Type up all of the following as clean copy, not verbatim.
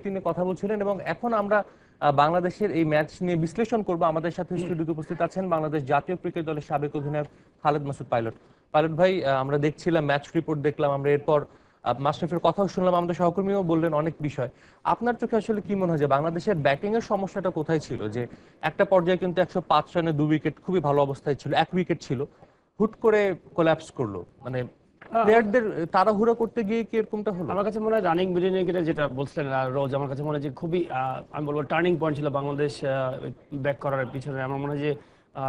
তিনি কথা বলছিলেন এবং এখন আমরা বাংলাদেশের এই ম্যাচ নিয়ে বিশ্লেষণ করব। আমাদের সাথে স্টুডিওতে উপস্থিত আছেন বাংলাদেশ জাতীয় ক্রিকেট দলের সাবেক অধিনায়ক খালেদ মাসুদ পাইলট। পাইলট ভাই, আমরা দেখছিলাম ম্যাচ রিপোর্ট দেখলাম, আমরা এরপর মাশরাফির কথাও শুনলাম, আমাদের সহকর্মীও বললেন অনেক বিষয়। আপনার চোখে আসলে কি মনে হয় যে বাংলাদেশের ব্যাটিং এর সমস্যাটা কোথায় ছিল? যে একটা পর্যায়ে কিন্তু 105 রানে 2 উইকেট খুবই ভালো অবস্থায় ছিল, 1 উইকেট ছিল, হুট করে কোল্যাপস করলো। মানে প্লেয়ারদের তাড়াহুড়ো করতে গিয়ে কি এরকমটা হলো? আমার কাছে মনে হয় রানিং বিডিংয়ে যেটা বলছিলেন রোজ, আমার কাছে মনে হয় যে খুবই আমি বলবো টার্নিং পয়েন্ট ছিল বাংলাদেশ ব্যাক করার পিছনে। আমার মনে হয় যে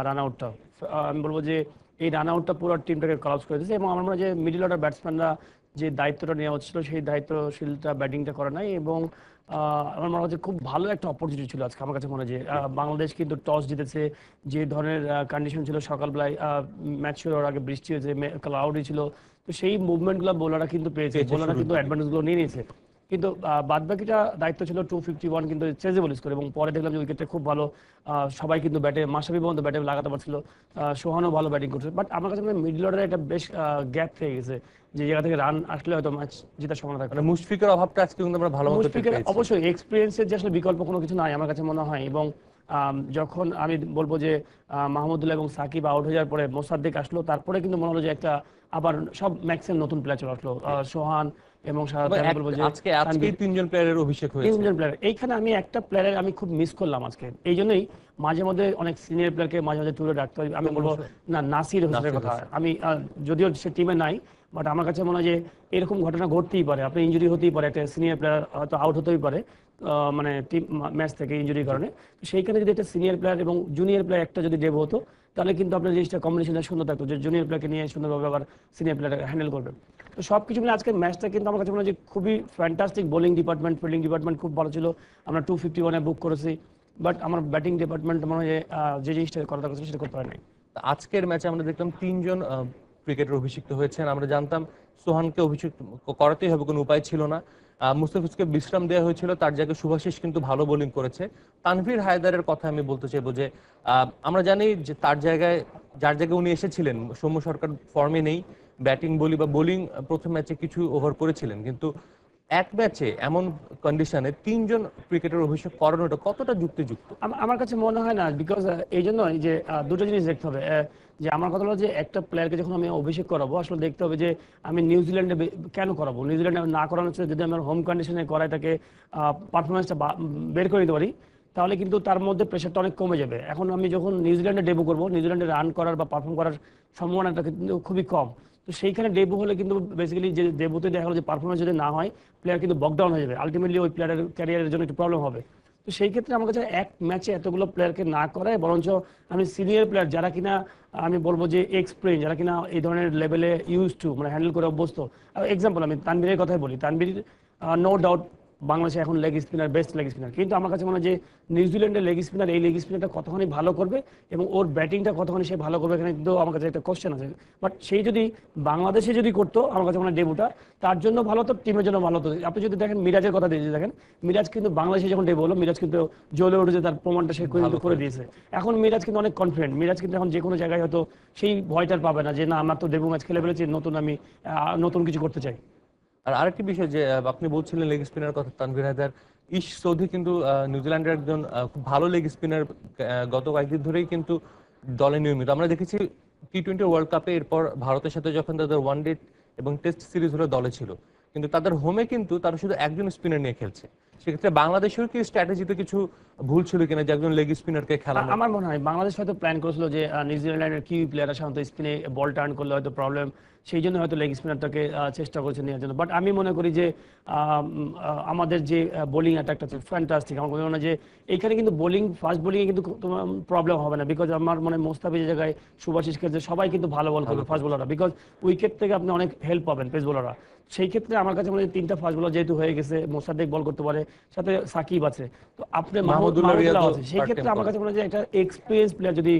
রান আউটটা, আমি বলবো যে এই রান আউটটা পুরো টিমটাকে কলাপস করে দিয়েছে এবং আমার মনে হয় যে মিডল অর্ডার ব্যাটসম্যানরা যে দায়িত্বটা নেওয়া হচ্ছিল সেই দায়িত্বশীলটা ব্যাটিংটা করে নাই। এবং আমার মনে হচ্ছে খুব ভালো একটা অপরচুনিটি ছিল আজকে। আমার কাছে মনে হয় যে বাংলাদেশ কিন্তু টস জিতেছে, যে ধরনের কন্ডিশন ছিল সকালবেলায় ম্যাচ শুরু হওয়ার আগে বৃষ্টি হয়েছে, ক্লাউডি ছিল, তো সেই মুভমেন্টগুলো বোলাররা কিন্তু পেয়েছে, বোলাররা কিন্তু অ্যাডভান্টেজগুলো নিয়ে নিয়েছে। কিন্তু বাদ বাকিটা দায়িত্ব ছিল 251 কিন্তু চেজেবল স্কোর। এবং পরে দেখলাম যে উইকেটটা খুব ভালো, সবাই কিন্তু ব্যাটে, মাশরাফি পর্যন্ত ব্যাটে লাগাতে পারছিল, সোহানও ভালো ব্যাটিং করছে। বাট আমার কাছে মিডল অর্ডারে একটা বেশ গ্যাপ থেকে গেছে, যে জায়গা থেকে রান আসলে হয়তো ম্যাচ জেতার সম্ভাবনা থাকে। মানে মুশফিকের অভাবটা আজকে কিন্তু আমরা ভালো মতো টের পেয়েছি। অবশ্যই এক্সপিরিয়েন্সের যে আসলে বিকল্প কোনো কিছু নাই আমার কাছে মনে হয়। এবং যখন আমি বলবো যে মাহমুদুল্লাহ এবং সাকিব আউট হয়ে যাওয়ার পরে মোসাদ্দেক আসলো, তারপরে কিন্তু মনে হলো যে একটা আবার সব ম্যাক্সিমাম নতুন প্লেয়ার চলে আসলো, সোহান এবং আজকে তিনজন প্লেয়ারের অভিষেক হয়েছে। তিনজন প্লেয়ার। এইখানে আমি একটা প্লেয়ারের আমি খুব মিস করলাম আজকে, এই জন্যই মাঝে মধ্যে অনেক সিনিয়র প্লেয়ারকে মাঝে মাঝে তুলে রাখতে হয়। আমি বলবো না, নাসির হোসেনের কথা। আমি যদিও সে টিমে নাই, বাট আমার কাছে মনে হয় যে এরকম ঘটনা ঘটতেই পারে, আপনার ইনজুরি হতেই পারে, একটা সিনিয়র প্লেয়ার হয়তো আউট হতেই পারে মানে টিম ম্যাচ থেকে ইনজুরির কারণে। সেইখানে যদি একটা সিনিয়র প্লেয়ার এবং জুনিয়র প্লেয়ার একটা যদি ডেব হতো, তাহলে কিন্তু আপনার জিনিসটা কম্বিনেশনটা সুন্দর থাকতো, যে জুনিয়র প্লেয়ারকে নিয়ে সুন্দরভাবে আবার সিনিয়র প্লেয়ার হ্যান্ডেল করবে। তো সব কিছু মিলে আজকের ম্যাচটা কিন্তু আমার কাছে মনে হয় যে খুবই fantastic. Bowling department, fielding department খুব ভালো ছিল। আমরা 251-এ বুক করেছি, বাট আমার ব্যাটিং ডিপার্টমেন্ট মনে হয় যে জিনিসটা করার কথা সেটা করতে পারে নাই। আজকের ম্যাচে আমরা দেখলাম তিনজন ক্রিকেটার অভিষিক্ত হয়েছেন। আমরা জানতাম সোহানকে অভিষিক্ত করাতেই হবে, কোনো উপায় ছিল না। মুস্তাফিজকে বিশ্রাম দেওয়া হয়েছিল, তার জায়গায় শুভাশিস কিন্তু ভালো বোলিং করেছে। তানভীর হায়দারের কথা আমি বলতে চাইবো যে আমরা জানি যে তার জায়গায়, যার জায়গায় উনি এসেছিলেন, সৌম্য সরকার ফর্মে নেই। ব্যাটিং বোলিং প্রথম ম্যাচে কিছু ওভার করেছিলেন, কিন্তু এক ম্যাচে এমন কন্ডিশনে তিনজন ক্রিকেটার অভিষেক করানোটা কতটা যুক্তিযুক্ত? আমার কাছে মনে হয় না, বিকজ এই জন্য যে দুটো জিনিস দেখতে হবে। যে আমার কথা হলো যে একটা প্লেয়ারকে যখন আমি অভিষেক করাবো, আসলে দেখতে হবে যে আমি নিউজিল্যান্ডে কেন করাবো। নিউজিল্যান্ডে না করানোর চেয়ে যদি আমার হোম কন্ডিশনে করাই, তাকে পারফরমেন্সটা বের করে দিতে পারি, তাহলে কিন্তু তার মধ্যে প্রেশারটা অনেক কমে যাবে। এখন আমি যখন নিউজিল্যান্ডে ডেবু করবো, নিউজিল্যান্ডে রান করার বা পারফর্ম করার সম্ভাবনাটা কিন্তু খুবই কম। তো সেইখানে ডেবু হলে কিন্তু বেসিক্যালি যে ডেবুতে দেখা গেলো যে পারফরমেন্স যদি না হয়, প্লেয়ার কিন্তু বকডাউন হয়ে যাবে, আলটিমেটলি ওই প্লেয়ারের ক্যারিয়ারের জন্য একটু প্রবলেম হবে। তো সেই ক্ষেত্রে আমার কাছে এক ম্যাচে এতগুলো প্লেয়ারকে না করায় বরঞ্চ আমি সিনিয়র প্লেয়ার যারা কিনা আমি বলবো যে এক্সপিরিয়েন্স, যারা কিনা এই ধরনের লেভেলে ইউজ টু মানে হ্যান্ডেল করে অভ্যস্ত। এক্সাম্পল আমি তানভীরের কথাই বলি। তানভীর নো ডাউট বাংলাদেশে এখন leg spinner, best leg spinner, কিন্তু আমার কাছে মনে হয় যে নিউজিল্যান্ডের লেগ স্পিনার, এই লেগ স্পিনারটা কতখানি ভালো করবে এবং ওর ব্যাটিংটা কতখানি সে ভালো করবে, এখানে কিন্তু আমার কাছে একটা কোশ্চেন আছে। বাট সেই যদি বাংলাদেশে যদি করতো, আমার কাছে মনে হয় ডেবুটা তার জন্য ভালো হতো, টিমের জন্য ভালো হতো। আপনি যদি দেখেন মিরাজের কথা দিয়ে দেখেন, মিরাজ কিন্তু বাংলাদেশে যখন ডেবু হলো, মিরাজ কিন্তু জ্বলে উঠেছে, তার প্রমাণটা সে কিন্তু করে দিয়েছে। এখন মিরাজ কিন্তু অনেক কনফিডেন্ট, মিরাজ কিন্তু এখন যে কোনো জায়গায় হয়তো সেই ভয়টার পাবে না যে না, আমার তো ডেবু ম্যাচ খেলে ফেলেছি, আমি নতুন কিছু করতে চাই। আর আরেকটি বিষয় যে আপনি বলছিলেন লেগ স্পিনার কথা, তানভীর হায়দার, ইশ চৌধুরী কিন্তু নিউজিল্যান্ডের একজন খুব ভালো লেগ স্পিনার, গত কয়েকদিন ধরেই কিন্তু দলে নিয়মিত। আমরা দেখেছি টি-20 ওয়ার্ল্ড কাপে, এরপর ভারতের সাথে যখন তাদের ওয়ানডে এবং টেস্ট সিরিজ হলে দলে ছিল, কিন্তু তাদের হোমে কিন্তু তারা শুধু একজন স্পিনার নিয়ে খেলছে। সেক্ষেত্রে বাংলাদেশের কি স্ট্র্যাটেজিতে কিছু ভুল ছিল কিনা যে একজন লেগ স্পিনারকে খেলানো? আমার মনে হয় বাংলাদেশ হয়তো প্ল্যান করেছিল যে নিউজিল্যান্ডের কি প্লেয়াররা সাধারণত স্পিনে বল টার্ন করলে হয়তো প্রবলেম, সেই জন্য হয়তো লেগ স্পিনারটাকে চেষ্টা করছে নেওয়ার জন্য। বাট আমি মনে করি যে আমাদের যে বোলিং অ্যাটাকটা আছে ফ্যান্টাস্টিক। আমার মনে হয় যে এইখানে কিন্তু ফাস্ট বোলিংয়ে কিন্তু তোমার প্রবলেম হবে না, বিকজ আমার মনে হয় মোস্তাফিজের জায়গায় সুভাশিস খেলছে, সবাই কিন্তু ভালো বল করবে ফাস্ট বোলাররা, বিকজ উইকেট থেকে আপনি অনেক হেল্প পাবেন পেস বোলাররা। সেই ক্ষেত্রে আমার কাছে মনে হয় তিনটা ফাস্ট বোলার যেহেতু হয়ে গেছে, মোসাদ্দেক বল করতে পারে, সাথে সাকিব আছে, তো আপনি মাহমুদুল্লাহ আছে, সেই ক্ষেত্রে আমার কাছে মনে হয় যে একটা এক্সপিরিয়েন্স প্লেয়ার যদি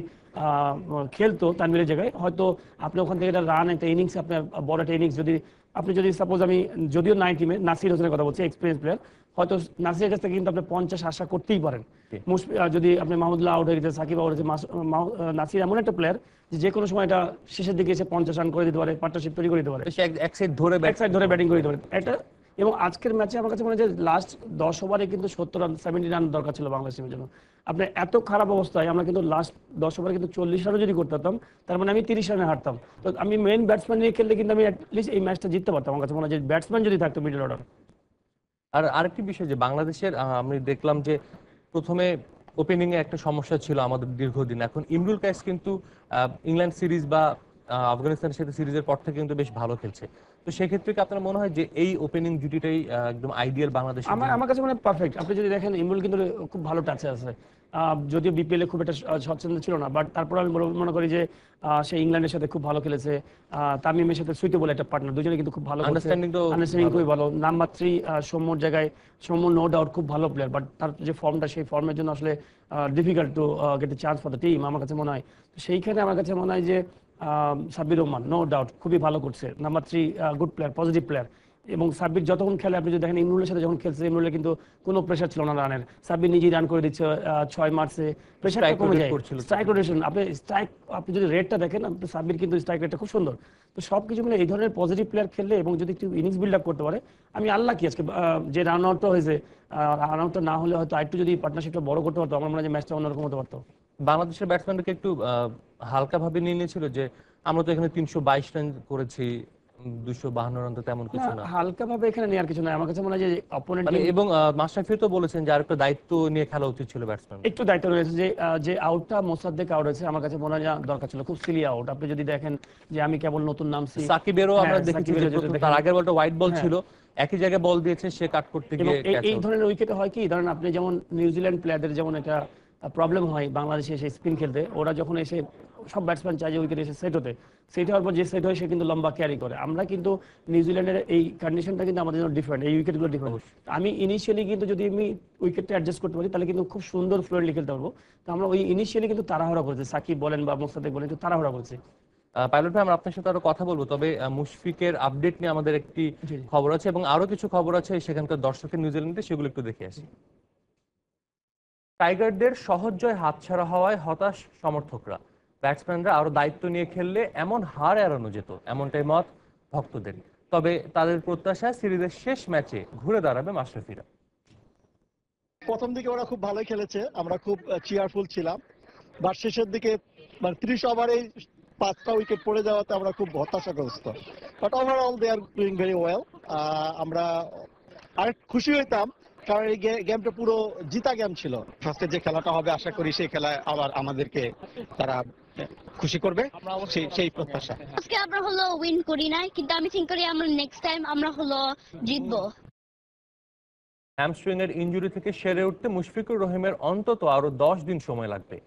খেলতো তানভীরের জায়গায়, হয়তো আপনি ওখান থেকে একটা রান, একটা ইনিংস, আপনার বড় একটা ইনিংস যদি আপনি যদি সাপোজ, আমি যদিও নাই টিমে, নাসির হোসেনের কথা বলছি, এক্সপিরিয়েন্স প্লেয়ার, হয়তো নাসিরের কাছ থেকে কিন্তু আপনি 50 আশা করতেই পারেন। যদি আপনি মাহমুদুল্লাহ আউট হয়ে গেছে, সাকিব আউট হয়েছে, নাসির এমন একটা প্লেয়ার যে কোনো সময় এটা শেষের দিকে এসে 50 রান করে দিতে পারে, পার্টনারশিপ তৈরি করে দিতে পারে, এক সাইড ধরে ব্যাটিং করে দিতে পারে। একটা এবং আজকের ম্যাচে আমার কাছে মনে হয় যে লাস্ট 10 ওভারে কিন্তু 70 রান 70 রান দরকার ছিল বাংলাদেশ টিমের জন্য। আপনি এত খারাপ অবস্থায় আমরা কিন্তু লাস্ট 10 ওভারে কিন্তু 40 রানও যদি করতে পারতাম, তার মানে আমি 30 রানে হারতাম। তো আমি মেইন ব্যাটসম্যান নিয়ে খেললে কিন্তু আমি অ্যাটলিস্ট এই ম্যাচটা জিততে পারতাম। আমার কাছে মনে হয় যে ব্যাটসম্যান যদি থাকতো মিডল অর্ডার। আর আরেকটি বিষয় যে বাংলাদেশের আমি দেখলাম যে প্রথমে ওপেনিং এ একটা সমস্যা ছিল আমাদের দীর্ঘদিন। এখন ইমরুল কায়েস কিন্তু ইংল্যান্ড সিরিজ বা আফগানিস্তানের সাথে সিরিজের পর থেকে কিন্তু বেশ ভালো খেলছে। তো সেক্ষেত্রে কি আপনার মনে হয় যে এই ওপেনিং জুটিটাই একদম আইডিয়াল বাংলাদেশের আমার জন্য? আমার কাছে মনে হয় পারফেক্ট। আপনি যদি দেখেন ইমরুল কিন্তু খুব ভালো টাচে আছে। যদিও বিপিএল এ খুব একটা স্বচ্ছন্দ ছিল না, বাট তারপর আমি মনে করি যে সে ইংল্যান্ডের সাথে খুব ভালো খেলেছে। তামিমের সাথে সুইটেবল একটা পার্টনার, দুজনে কিন্তু খুব ভালো করছে। আন্ডারস্ট্যান্ডিং তো আন্ডারস্ট্যান্ডিং খুবই ভালো। নাম্বার 3 সৌম্যর জায়গায়, সৌম্য নো ডাউট খুব ভালো প্লেয়ার, বাট তার যে ফর্মটা সেই ফর্মের জন্য আসলে difficult to get A chance for the team আমার কাছে মনে হয়। তো সেইখানে আমার কাছে মনে হয় যে সাব্বির রহমান নো ডাউট খুবই ভালো করছে। Number 3 good player, positive player. এবং সাব্বির যতক্ষণ খেলে, আপনি যদি দেখেন ইমরুলের সাথে যখন খেলছে, ইমরুলের কিন্তু কোনো প্রেশার ছিল না রানের। সাব্বির নিজেই রান করে দিচ্ছে, 6 মারছে, প্রেশারটা Strike কমে rotate যায়। করছিল। স্ট্রাইক রোটেশন, আপনি যদি রেটটা দেখেন, আপনি সাব্বির কিন্তু স্ট্রাইক রেটটা খুব সুন্দর। তো সবকিছু মিলে এই ধরনের পজিটিভ প্লেয়ার খেললে এবং যদি একটু ইনিংস বিল্ড আপ করতে পারে, আমি আল্লাহ কি আজকে যে রান আউটটা হয়েছে, রান আউটটা না হলে হয়তো আরেকটু যদি পার্টনারশিপটা বড় করতে পারতো, আমার মনে হয় যে ম্যাচটা অন্যরকম হতে পারতো। বাংলাদেশের ব্যাটসম্যানকে একটু হালকা ভাবে নিয়ে নিয়েছিল যে আমরা তো এখানে 322 রান করেছি, 252 রান তো তেমন না, কিছু না। হালকা ভাবে এখানে নেওয়ার কিছু নাই। আমার কাছে মনে হয় যে অপোনেন্ট মানে এবং মাশরাফি তো বলেছেন যে আরেকটা দায়িত্ব নিয়ে খেলা উচিত ছিল ব্যাটসম্যান। একটু দায়িত্ব রয়েছে যে যে আউটটা মোসাদ্দেক আউট হয়েছে, আমার কাছে মনে হয় যে দরকার ছিল। খুব সিলি আউট। আপনি যদি দেখেন যে আমি কেবল নতুন নামছি, সাকিবেরও আমরা হ্যাঁ, দেখেছি যে সাকিবেরও যদি তার দেখেন, আগের বলটা হোয়াইট বল হ্যাঁ। ছিল, একই জায়গায় বল দিয়েছে, সে কাট করতে এবং গিয়ে ক্যাচ এই আউট। ধরনের উইকেটে হয় কি, ধরেন আপনি যেমন নিউজিল্যান্ড প্লেয়ারদের যেমন একটা প্রবলেম হয় বাংলাদেশে এসে স্পিন খেলতে, ওরা যখন এসে সব ব্যাটসম্যান চায় যে উইকেটে এসে সেট হতে, সেট হওয়ার পর যে সেট হয় সে কিন্তু লম্বা ক্যারি করে। আমরা কিন্তু নিউজিল্যান্ডের এই কন্ডিশনটা কিন্তু আমাদের জন্য ডিফারেন্ট, এই উইকেটগুলো ডিফারেন্ট। আমি ইনিশিয়ালি কিন্তু যদি আমি উইকেটটা অ্যাডজাস্ট করতে পারি, তাহলে কিন্তু খুব সুন্দর ফ্লুয়েন্টলি খেলতে পারবো। তো আমরা ওই ইনিশিয়ালি কিন্তু তাড়াহুড়া করেছি, সাকিব বলেন বা মোস্তাদেক বলেন, একটু তাড়াহুড়া করেছি। পাইলট ভাই, আমরা আপনার সাথে আরো কথা বলবো, তবে মুশফিকের আপডেট নিয়ে আমাদের একটি জি। খবর আছে এবং আরো কিছু খবর আছে সেখানকার দর্শকের নিউজিল্যান্ডে, সেগুলো একটু দেখে আসি। টাইগারদের সহজ জয় হাতছাড়া হওয়ায় হতাশ সমর্থকরা। ব্যাটসম্যানরা আরো দায়িত্ব নিয়ে খেললে এমন হার এড়ানো যেত, এমনটাই মত ভক্তদের। তবে তাদের প্রত্যাশা সিরিজের শেষ ম্যাচে ঘুরে দাঁড়াবে মাশরাফিরা। প্রথম দিকে ওরা খুব ভালোই খেলেছে, আমরা খুব চিয়ারফুল ছিলাম, বাট শেষের দিকে মানে 30 ওভারে 5টা উইকেট পড়ে যাওয়াতে আমরা খুব হতাশাগ্রস্ত। But overall they are doing very well. আমরা আর খুশি হইতাম, কারণ এই গেমটা পুরো জিতা গেম ছিল। ফার্স্টে যে খেলাটা হবে আশা করি সেই খেলায় আবার আমাদেরকে তারা খুশি করবে, সেই প্রত্যাশা। আজকে আমরা হলো উইন করি নাই, কিন্তু আমি থিঙ্ক করি আমরা নেক্সট টাইম আমরা হলো জিতবো। হ্যামস্ট্রিং এর ইনজুরি থেকে সেরে উঠতে মুশফিকুর রহিমের অন্তত আরো 10 দিন সময় লাগবে।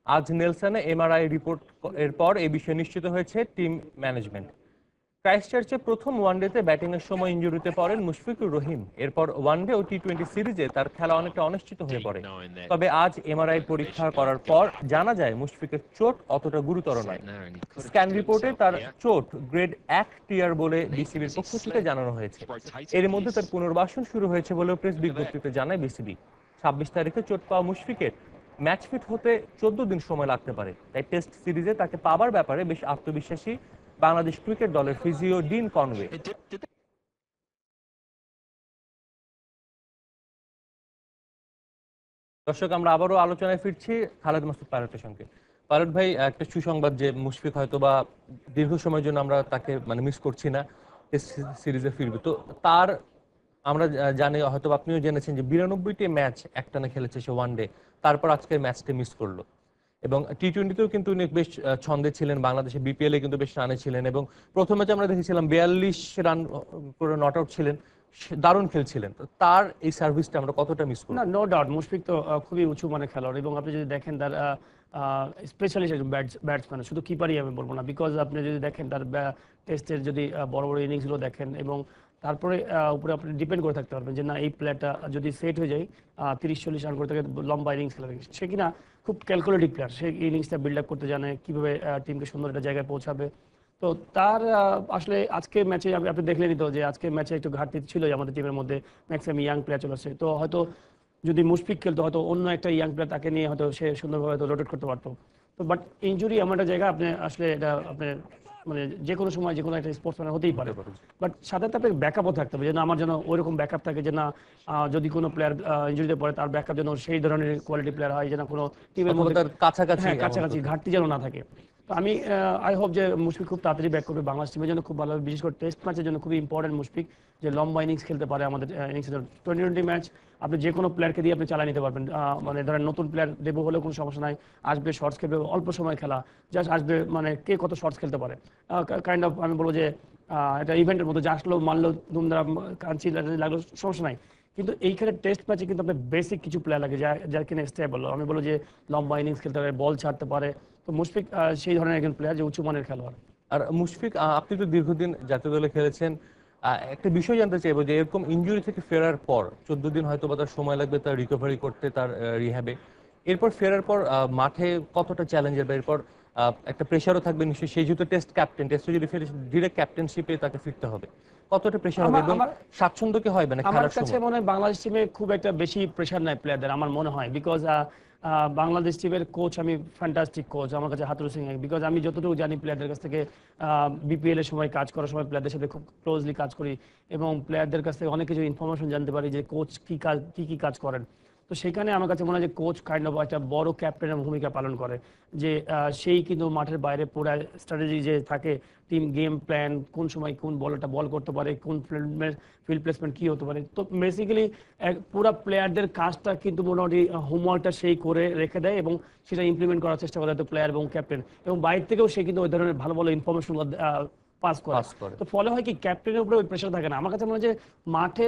আজ নেলসনে এমআরআই রিপোর্ট এর পর এই বিষয়ে নিশ্চিত হয়েছে টিম ম্যানেজমেন্ট। ক্রাইস্টচার্চে প্রথম ওয়ানডেতে ব্যাটিংয়ের সময় ইনজুরিতে পড়েন মুশফিকুর রহিম। এরপর ওয়ানডে ও টি-20 সিরিজে তার খেলা অনেকটা অনিশ্চিত হয়ে পড়ে। তবে আজ এমআরআই পরীক্ষা করার পর জানা যায় মুশফিকের চোট অতটা গুরুতর নয়। স্ক্যান রিপোর্টে তার চোট গ্রেড 1 টিয়ার বলে বিসিবির পক্ষ থেকে জানানো হয়েছে। এর মধ্যে তার পুনর্বাসন শুরু হয়েছে বলেও প্রেস বিজ্ঞপ্তিতে জানায় বিসিবি। 26 তারিখে চোট পাওয়া মুশফিকের ম্যাচ ফিট হতে 14 দিন সময় লাগতে পারে। তাই টেস্ট সিরিজে তাকে পাবার ব্যাপারে বেশ আত্মবিশ্বাসী বাংলাদেশ ক্রিকেট দলের ফিজিও ডিন কনওয়ে। দর্শক, আমরা আবারও আলোচনায় ফিরছি খালেদ মাসুদ পাইলটের সঙ্গে। পাইলট ভাই, একটা সুসংবাদ যে মুশফিক হয়তো বা দীর্ঘ সময়ের জন্য আমরা তাকে মিস করছি না, টেস্ট সিরিজে ফিরবে। তো তার আমরা জানি, হয়তো আপনিও জেনেছেন যে 92টি ম্যাচ একটানা খেলেছে সে ওয়ানডে, তারপর আজকের ম্যাচটা মিস করলো। এবং টি-20তেও কিন্তু উনি বেশ ছন্দে ছিলেন, বাংলাদেশে বিপিএল এ কিন্তু বেশ রানে ছিলেন এবং প্রথম ম্যাচে আমরা দেখেছিলাম 42 রান করে নট আউট ছিলেন, দারুণ খেলছিলেন। তো তার এই সার্ভিসটা আমরা কতটা মিস করব? না, নো ডাউট মুশফিক তো খুবই উঁচু মানের খেলোয়াড়, এবং আপনি যদি দেখেন তার স্পেশালিস্ট একজন ব্যাটসম্যান, শুধু কিপারই আমি বলবো না, বিকজ আপনি যদি দেখেন তার টেস্টের যদি বড় বড় ইনিংসগুলো দেখেন, এবং তারপরে উপরে আপনি ডিপেন্ড করে থাকতে পারবেন যে না এই প্লেয়ারটা যদি সেট হয়ে যায় 30-40 রান করে থাকে, লম্বা ইনিংস খেলা থাকে, সে কিনা খুব ক্যালকুলেটিভ প্লেয়ার, সে ইনিংসটা বিল্ড আপ করতে জানে, কীভাবে টিমকে সুন্দর একটা জায়গায় পৌঁছাবে। তো তার আসলে আজকে ম্যাচে আপনি দেখলেনই তো যে আজকে ম্যাচে একটু ঘাটতি ছিল আমাদের টিমের মধ্যে, ম্যাক্সিমাম ইয়াং প্লেয়ার চলে আসছে। তো হয়তো যদি মুশফিক খেলতো, হয়তো অন্য একটা ইয়াং প্লেয়ার তাকে নিয়ে হয়তো সে সুন্দরভাবে হয়তো রোটেট করতে পারতো। তো বাট ইনজুরি এমন একটা জায়গা, আপনি আসলে এটা আপনি মানে যে কোনো সময় যে কোনো একটা স্পোর্টসম্যান হতেই পারে, বাট সাথে তাদের ব্যাকআপও থাকতে হবে, যেন আমার যেন ওইরকম ব্যাকআপ থাকে যে না যদি কোনো প্লেয়ার ইনজুরিতে পড়ে তার ব্যাকআপ যেন সেই ধরনের কোয়ালিটি প্লেয়ার হয়, যেন কোনো টিমের অথবা মধ্যে তার কাছাকাছি হ্যাঁ কাছাকাছি ঘাটতি যেন না থাকে। তো আমি আই হোপ যে মুশফিক খুব তাড়াতাড়ি ব্যাক করবে, বাংলাদেশ টিমের জন্য খুব ভালো হবে, বিশেষ করে টেস্ট ম্যাচের জন্য খুবই ইম্পর্টেন্ট মুশফিক, যে লম্বা ইনিংস খেলতে পারে আমাদের ইনিংসের জন্য। টোয়েন্টি ম্যাচ আপনি যে কোনো প্লেয়ারকে দিয়ে আপনি চালিয়ে নিতে পারবেন, মানে ধরেন নতুন প্লেয়ার ডেবু হলেও কোনো সমস্যা নাই, আসবে শর্টস খেলবে, অল্প সময় খেলা, জাস্ট আসবে, মানে কে কত শর্টস খেলতে পারে কাইন্ড অফ, আমি বলবো যে এটা ইভেন্টের মতো, যে আসলো মারলো ধুমধাম কাঞ্চি লাগলো সমস্যা নাই। কিন্তু এইখানে টেস্ট ম্যাচে কিন্তু আপনার বেসিক কিছু প্লেয়ার লাগে যার কিনা স্টেবল, আমি বলবো যে লম্বা ইনিংস খেলতে পারে, বল ছাড়তে পারে। তো মুশফিক সেই ধরনের একজন প্লেয়ার যে উঁচু মানের খেলোয়াড়। আর মুশফিক, আপনি তো দীর্ঘদিন জাতীয় দলে খেলেছেন, একটা বিষয় জানতে চাইবো যে এরকম ইনজুরি থেকে ফেরার পর 14 দিন হয়তো বা তার সময় লাগবে তার রিকভারি করতে, তার রিহ্যাবে, এরপর ফেরার পর মাঠে কতটা চ্যালেঞ্জের, বা এরপর একটা প্রেশারও থাকবে নিশ্চয়ই, সেই যেহেতু টেস্ট ক্যাপ্টেন, টেস্টে যদি ফেরে ডিরেক্ট ক্যাপ্টেনশিপে তাকে ফিরতে হবে, কতটা প্রেশার হবে এবং স্বাচ্ছন্দ্য কি হয় মানে আমার খেলার কাছে সময়? মনে হয় বাংলাদেশ টিমে খুব একটা বেশি প্রেশার নাই প্লেয়ারদের, আমার মনে হয়, বিকজ বাংলাদেশ টিমের কোচ আমি ফ্যান্টাস্টিক কোচ আমার কাছে হাতুরু সিং, বিকজ আমি যতটুকু জানি প্লেয়ারদের কাছ থেকে, বিপিএল এর সময় কাজ করার সময় প্লেয়ারদের সাথে খুব ক্লোজলি কাজ করি এবং প্লেয়ারদের কাছ থেকে অনেক কিছু ইনফরমেশন জানতে পারি যে কোচ কি কাজ করেন। তো সেখানে আমার কাছে মনে হয় যে কোচ কাইন্ড অফ একটা বড় ক্যাপ্টেনের ভূমিকা পালন করে, যে সেই কিন্তু মাঠের বাইরে পুরো স্ট্র্যাটেজি যে থাকে, টিম গেম প্ল্যান, কোন সময় কোন বলটা বল করতে পারে, কোন ফিল্ড প্লেসমেন্ট কি হতে পারে। তো বেসিক্যালি পুরো প্লেয়ারদের কাজটা কিন্তু মোটামুটি হোমওয়ার্কটা সেই করে রেখে দেয় এবং সেটা ইমপ্লিমেন্ট করার চেষ্টা করে প্লেয়ার এবং ক্যাপ্টেন, এবং বাইরে থেকেও সে কিন্তু ওই ধরনের ভালো ভালো ইনফরমেশন পাস করে। তো ফলে হয় কি ক্যাপ্টেনের উপরে ওই প্রেশার থাকে না। আমার কাছে মনে হয় যে মাঠে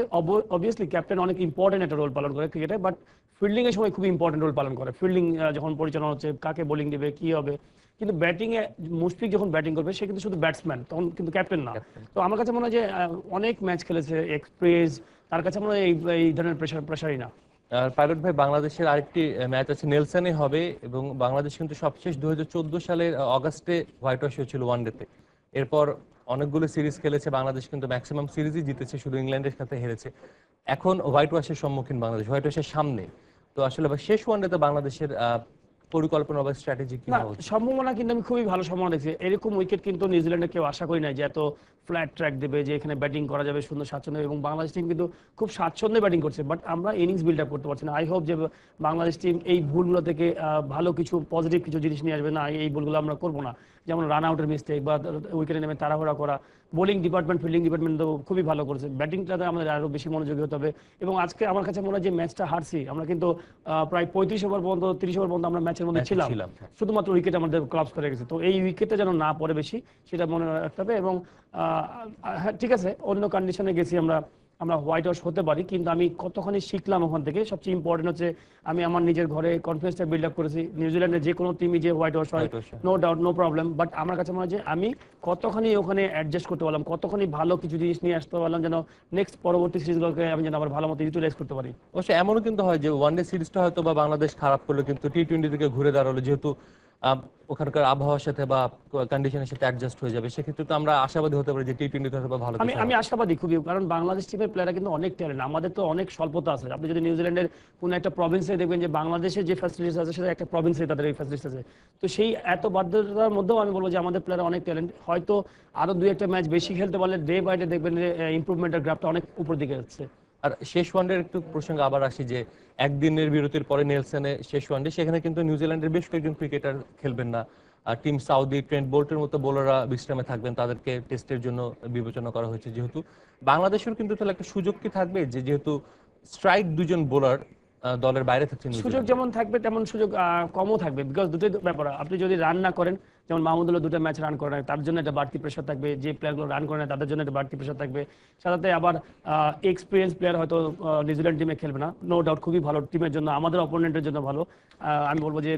অবভিয়াসলি ক্যাপ্টেন অনেক ইম্পর্টেন্ট একটা রোল পালন করে ক্রিকেটে, বাট ফিল্ডিং এর সময় খুব ইম্পর্টেন্ট রোল পালন করে। ফিল্ডিং যখন পরিচালনা হচ্ছে, কাকে বোলিং দিবে, কি হবে, কিন্তু ব্যাটিং এ মুশফিক যখন ব্যাটিং করবে সে কিন্তু শুধু ব্যাটসম্যান, তখন কিন্তু ক্যাপ্টেন না। তো আমার কাছে মনে হয় যে অনেক ম্যাচ খেলেছে, এক্সপ্রেস, তার কাছে মনে হয় এই ধরনের প্রেশারই না। পাইলট ভাই, বাংলাদেশের আরেকটি ম্যাচ আছে নেলসনে হবে, এবং বাংলাদেশ কিন্তু সবশেষ 2014 সালের অগাস্টে হোয়াইট ওয়াশ হয়েছিল ওয়ানডেতে। এরপর অনেকগুলো সিরিজ খেলেছে বাংলাদেশ, কিন্তু ম্যাক্সিমাম সিরিজই জিতেছে, শুধু ইংল্যান্ডের সাথে হেরেছে। এখন হোয়াইট ওয়াশের সম্মুখীন বাংলাদেশ, হোয়াইট ওয়াশের সামনে। তো আসলে শেষ ওয়ানডেতে বাংলাদেশের পরিকল্পনা বা স্ট্র্যাটেজি কি না, হওয়া উচিত? সম্ভাবনা কিন্তু আমি খুবই ভালো সম্ভাবনা দেখছি। এরকম উইকেট কিন্তু নিউজিল্যান্ডে কেউ আশা করি নাই যে এত ফ্ল্যাট ট্র্যাক দেবে, যে এখানে ব্যাটিং করা যাবে সুন্দর স্বাচ্ছন্দ্য, এবং বাংলাদেশ টিম কিন্তু খুব স্বাচ্ছন্দ্যে ব্যাটিং করছে, বাট আমরা ইনিংস বিল্ড আপ করতে পারছি না। আই হোপ যে বাংলাদেশ টিম এই ভুলগুলো থেকে ভালো কিছু পজিটিভ কিছু জিনিস নিয়ে আসবে, না এই ভুলগুলো আমরা করবো না, যেমন রান আউটের মিস্টেক বা উইকেটে নেমে তাড়াহুড়া করা। বোলিং ডিপার্টমেন্ট, ফিল্ডিং ডিপার্টমেন্ট তো খুবই ভালো করেছে, ব্যাটিংটাতে আমাদের আরো বেশি মনোযোগী হতে হবে। এবং আজকে আমার কাছে মনে হয় যে ম্যাচটা হারছি আমরা, কিন্তু প্রায় 35 ওভার পর্যন্ত 30 ওভার পর্যন্ত আমরা ম্যাচের মধ্যে ছিলাম, শুধুমাত্র উইকেট আমাদের ক্লাবস করে গেছে। তো এই উইকেটটা যেন না পড়ে বেশি, সেটা মনে রাখতে হবে। এবং হ্যাঁ ঠিক আছে, অন্য কন্ডিশনে গেছি আমরা হোয়াইট ওয়াশ হতে পারি, কিন্তু আমি কতখানি শিখলাম ওখান থেকে, সবচেয়ে ইম্পর্টেন্ট হচ্ছে আমি আমার নিজের ঘরে কনফিডেন্সটা বিল্ড আপ করেছি। নিউজিল্যান্ডের যে কোনো টিমই যে হোয়াইট ওয়াশ হয়, no doubt, no problem, but আমার কাছে মনে হয় যে আমি কতখানি ওখানে অ্যাডজাস্ট করতে পারলাম, কতখানি ভালো কিছু জিনিস নিয়ে আসতে পারলাম, যেন নেক্সট পরবর্তী সিরিজগুলোকে আমি যেন আবার ভালো মতো ইউটিলাইজ করতে পারি। অবশ্যই এমনও কিন্তু হয় যে ওয়ানডে সিরিজটা হয়তো বা বাংলাদেশ খারাপ করলো, কিন্তু টি-20 থেকে ঘুরে দাঁড়ালো, যেহেতু ওখানকার আবহাওয়ার সাথে বা কন্ডিশনের সাথে অ্যাডজাস্ট হয়ে যাবে, সেক্ষেত্রে তো আমরা আশাবাদী হতে পারি যে টি-20 হয়তো বা ভালো কিছু হবে। আমি আশাবাদী খুবই, কারণ বাংলাদেশ টিমের প্লেয়াররা কিন্তু অনেক ট্যালেন্ট, আমাদের তো অনেক স্বল্পতা আছে। আপনি যদি নিউজিল্যান্ডের কোনো একটা প্রভিন্সে দেখবেন যে বাংলাদেশের যে ফ্যাসিলিটিস আছে সেটা একটা প্রভিন্সে তাদের এই ফ্যাসিলিটিস আছে। তো সেই এত বাধ্যতার মধ্যেও আমি বলবো যে আমাদের প্লেয়ার অনেক ট্যালেন্ট, হয়তো আরো 2-1টা ম্যাচ বেশি খেলতে পারলে ডে বাই ডে দেখবেন যে ইমপ্রুভমেন্টের গ্রাফটা অনেক উপর দিকে যাচ্ছে। আর শেষ ওয়ানডের একটু প্রসঙ্গে আবার আসি, যে একদিনের বিরতির পরে নেলসনে শেষ ওয়ানডে, সেখানে কিন্তু নিউজিল্যান্ডের বেশ কয়েকজন ক্রিকেটার খেলবেন না। টিম সাউদি, ট্রেন্ট বোল্টের মতো বোলাররা বিশ্রামে থাকবেন, তাদেরকে টেস্টের জন্য বিবেচনা করা হয়েছে। যেহেতু বাংলাদেশের কিন্তু তাহলে একটা সুযোগ কি থাকবে, যে যেহেতু স্ট্রাইক দুজন বোলার দলের বাইরে থাকছেন, সুযোগ যেমন থাকবে তেমন সুযোগ কমও থাকবে, বিকজ দুটোই ব্যাপার। আপনি যদি রান না করেন, যেমন মাহমুদুল্লাহ 2টা ম্যাচ রান করে না, তার জন্য একটা বাড়তি প্রেশার থাকবে। যে প্লেয়ারগুলো রান করে না তাদের জন্য একটা বাড়তি প্রেশার থাকবে। সাথে আবার এক্সপিরিয়েন্স প্লেয়ার হয়তো নিউজিল্যান্ড টিমে খেলবে না, নো ডাউট খুবই ভালো টিমের জন্য, আমাদের অপোনেন্টের জন্য ভালো। আমি বলবো যে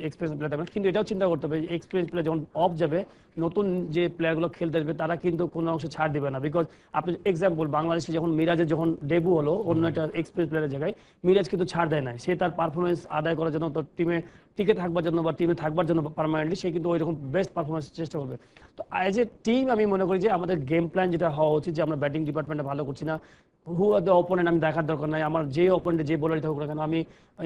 এক্সপিরিয়েন্স প্লেয়ার থাকবে, কিন্তু এটাও চিন্তা করতে হবে এক্সপিরিয়েন্স প্লেয়ার যখন অফ যাবে, নতুন যে প্লেয়ারগুলো খেলতে আসবে তারা কিন্তু কোনো অংশে ছাড় দিবে না। বিকজ আপনি এক্সাম্পল, বাংলাদেশে যখন মিরাজের যখন ডেবু হলো অন্য একটা এক্সপিরিয়েন্স প্লেয়ারের জায়গায়, মিরাজ কিন্তু ছাড় দেয় না, সে তার পারফরমেন্স আদায় করার জন্য, তার টিমে টিকে থাকবার জন্য বা টিমে থাকবার জন্য পার্মানেন্টলি সে কিন্তু ওইরকম বেস্ট পারফরমেন্স চেষ্টা করবে। তো অ্যাজ এ টিম আমি মনে করি যে আমাদের গেম প্ল্যান যেটা হওয়া উচিত, যে আমরা ব্যাটিং ডিপার্টমেন্টে ভালো করছি না, হু আর দ্য অপোনেন্ট আমি দেখার দরকার নাই, আমার যে অপোনেন্টে যে বোলারই থাকুক না কেন আমি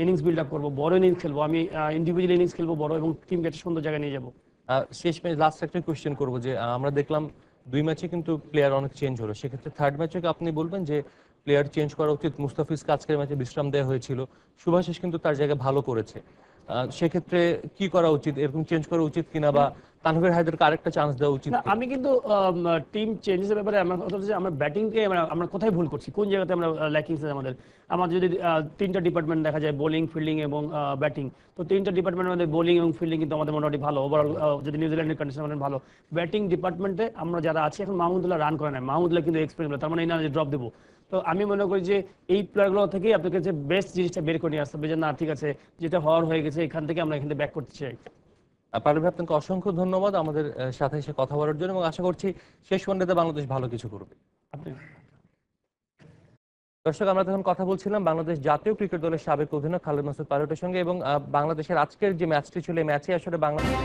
ইনিংস বিল্ড আপ করবো, বড় ইনিংস খেলবো, আমি ইন্ডিভিজুয়াল ইনিংস খেলবো বড়, এবং টিমকে একটা সুন্দর জায়গায় নিয়ে যাবো। শেষ ম্যাচ লাস্ট একটা কোয়েশ্চেন করবো যে আমরা দেখলাম 2 ম্যাচে কিন্তু প্লেয়ার অনেক চেঞ্জ হলো, সেক্ষেত্রে থার্ড ম্যাচে আপনি বলবেন যে প্লেয়ার চেঞ্জ করা উচিত? মুস্তাফিজকে আজকের ম্যাচে বিশ্রাম দেওয়া হয়েছিল, শুভাশিস কিন্তু তার জায়গায় ভালো করেছে, সেক্ষেত্রে কি করা উচিত? এরকম চেঞ্জ করা উচিত কিনা, বা তানভীর হায়দারকে আরেকটা চান্স দেওয়া উচিত না, কিনা? আমি কিন্তু টিম চেঞ্জের ব্যাপারে আমার কথা হচ্ছে যে আমরা ব্যাটিংকে আমরা কোথায় ভুল করছি, কোন জায়গাতে আমরা ল্যাকিংস আছে আমাদের। আমাদের যদি তিনটা ডিপার্টমেন্ট দেখা যায়, বোলিং, ফিল্ডিং এবং ব্যাটিং, তো তিনটা ডিপার্টমেন্টের মধ্যে বোলিং এবং ফিল্ডিং কিন্তু আমাদের মোটামুটি ভালো, ওভারঅল যদি নিউজিল্যান্ডের কন্ডিশন আমাদের ভালো। ব্যাটিং ডিপার্টমেন্টে আমরা যারা আছি এখন, মাহমুদুল্লাহ রান করে না, মাহমুদুল্লাহ কিন্তু এক্সপেরিয়েন্স, তার মানে এই না যে ড্রপ দেবো। তো আমি মনে করি যে এই প্লেয়ারগুলো থেকেই আপনার কাছে বেস্ট জিনিসটা বের করে নিয়ে আসতে হবে, যে না ঠিক আছে, যেটা হওয়ার হয়ে গেছে, এখান থেকে আমরা এখান থেকে ব্যাক করতে চাই। পারভেজ ভাই, আপনাকে অসংখ্য ধন্যবাদ আমাদের সাথে এসে কথা বলার জন্য, এবং আশা করছি শেষ ওয়ানডেতে বাংলাদেশ ভালো কিছু করবে। আপনি দর্শক, আমরা তখন কথা বলছিলাম বাংলাদেশ জাতীয় ক্রিকেট দলের সাবেক অধিনায়ক খালেদ মাসুদ পাইলটের সঙ্গে, এবং বাংলাদেশের আজকের যে ম্যাচটি ছিল, এই ম্যাচে আসলে বাংলাদেশ